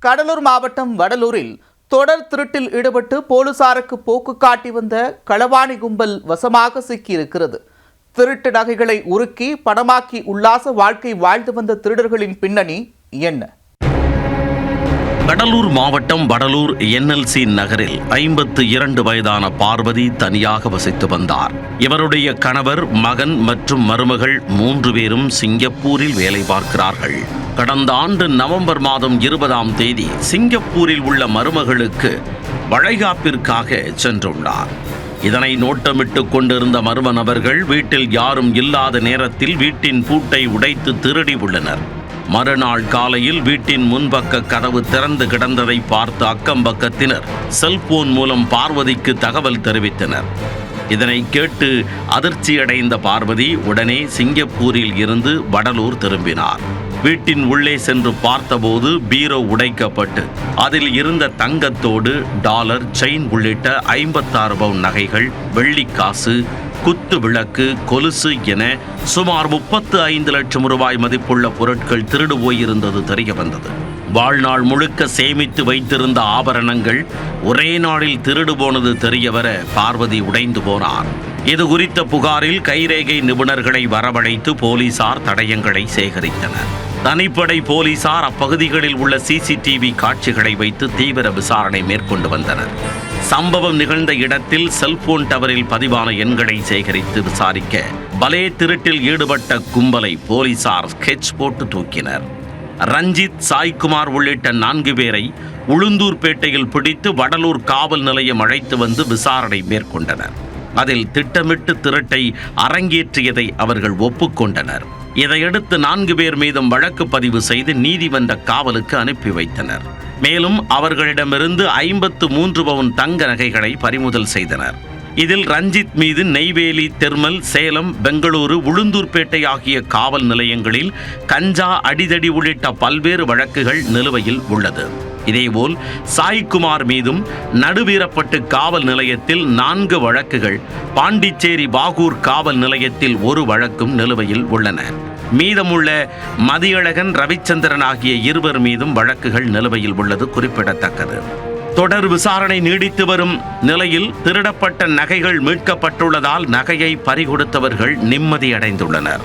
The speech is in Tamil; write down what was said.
கடலூர் மாவட்டம் வடலூரில் தொடர் திருட்டில் ஈடுபட்டு போலீசாருக்கு போக்கு காட்டி வந்த களவாணி கும்பல் வசமாக சிக்கியிருக்கிறது. திருட்டு நகைகளை உருக்கி பணமாக்கி உல்லாச வாழ்க்கை வாழ்ந்து வந்த திருடர்களின் பின்னணி என்ன? கடலூர் மாவட்டம் வடலூர் NLC நகரில் 52 வயதான பார்வதி தனியாக வசித்து வந்தார். இவருடைய கணவர், மகன் மற்றும் மருமகள் 3 பேரும் சிங்கப்பூரில் வேலை பார்க்கிறார்கள். கடந்த ஆண்டு நவம்பர் மாதம் 20ஆம் தேதி சிங்கப்பூரில் உள்ள மருமகளுக்கு வளைகாப்பிற்காக சென்றுள்ளார். இதனை நோட்டமிட்டு கொண்டிருந்த மர்ம நபர்கள் வீட்டில் யாரும் இல்லாத நேரத்தில் வீட்டின் பூட்டை உடைத்து திருடி உள்ளனர். மறுநாள் காலையில் வீட்டின் முன்பக்க கதவு திறந்து கிடந்ததை பார்த்து அக்கம்பக்கத்தினர் செல்போன் மூலம் பார்வதிக்கு தகவல் தெரிவித்தனர். இதனை கேட்டு அதிர்ச்சியடைந்த பார்வதி உடனே சிங்கப்பூரில் இருந்து வடலூர் திரும்பினார். வீட்டின் உள்ளே சென்று பார்த்தபோது பீரோ உடைக்கப்பட்டு அதில் இருந்த தங்கத்தோடு டாலர், செயின் உள்ளிட்ட 56 பவுன் நகைகள், வெள்ளிக்காசு, குத்து விளக்கு, கொலுசு என சுமார் 35 லட்சம் ரூபாய் மதிப்புள்ள பொருட்கள் திருடு போயிருந்தது தெரிய வந்தது. வாழ்நாள் முழுக்க சேமித்து வைத்திருந்த ஆபரணங்கள் ஒரே நாளில் திருடு போனது தெரியவர பார்வதி உடைந்து போனார். இது குறித்த புகாரில் கைரேகை நிபுணர்களை வரவழைத்து போலீசார் தடயங்களை சேகரித்தனர். தனிப்படை போலீசார் அப்பகுதிகளில் உள்ள CCTV காட்சிகளை வைத்து தீவிர விசாரணை மேற்கொண்டு வந்தனர். சம்பவம் நிகழ்ந்த இடத்தில் செல்போன் டவரில் பதிவான எண்களை சேகரித்து விசாரிக்க பலே திருட்டில் ஈடுபட்ட கும்பலை போலீசார் ஸ்கெட்ச் போட்டு தூக்கினர். ரஞ்சித், சாய்குமார் உள்ளிட்ட 4 பேரை உளுந்தூர்பேட்டையில் பிடித்து வடலூர் காவல் நிலையம் அழைத்து வந்து விசாரணை மேற்கொண்டனர். அதில் திட்டமிட்டு திருட்டை அரங்கேற்றியதை அவர்கள் ஒப்புக்கொண்டனர். இதையடுத்து 4 பேர் மீதும் வழக்கு பதிவு செய்து நீதிமன்ற காவலுக்கு அனுப்பி வைத்தனர். மேலும் அவர்களிடமிருந்து 53 பவுன் தங்க நகைகளை பறிமுதல் செய்தனர். இதில் ரஞ்சித் மீது நெய்வேலி, தெர்மல், சேலம், பெங்களூரு, உளுந்தூர்பேட்டை ஆகிய காவல் நிலையங்களில் கஞ்சா, அடிதடி உள்ளிட்ட பல்வேறு வழக்குகள் நிலுவையில் உள்ளது. இதேபோல் சாய்குமார் மீதும் நடுவீரப்பட்டு காவல் நிலையத்தில் 4 வழக்குகள், பாண்டிச்சேரி பாகூர் காவல் நிலையத்தில் 1 வழக்கும் நிலுவையில் உள்ளன. மீதமுள்ள மதியழகன், ரவிச்சந்திரன் ஆகிய 2 மீதும் வழக்குகள் நிலுவையில் உள்ளது குறிப்பிடத்தக்கது. தொடர் விசாரணை நீடித்து வரும் நிலையில் திருடப்பட்ட நகைகள் மீட்கப்பட்டுள்ளதால் நகையை பறிகொடுத்தவர்கள் நிம்மதியடைந்துள்ளனர்.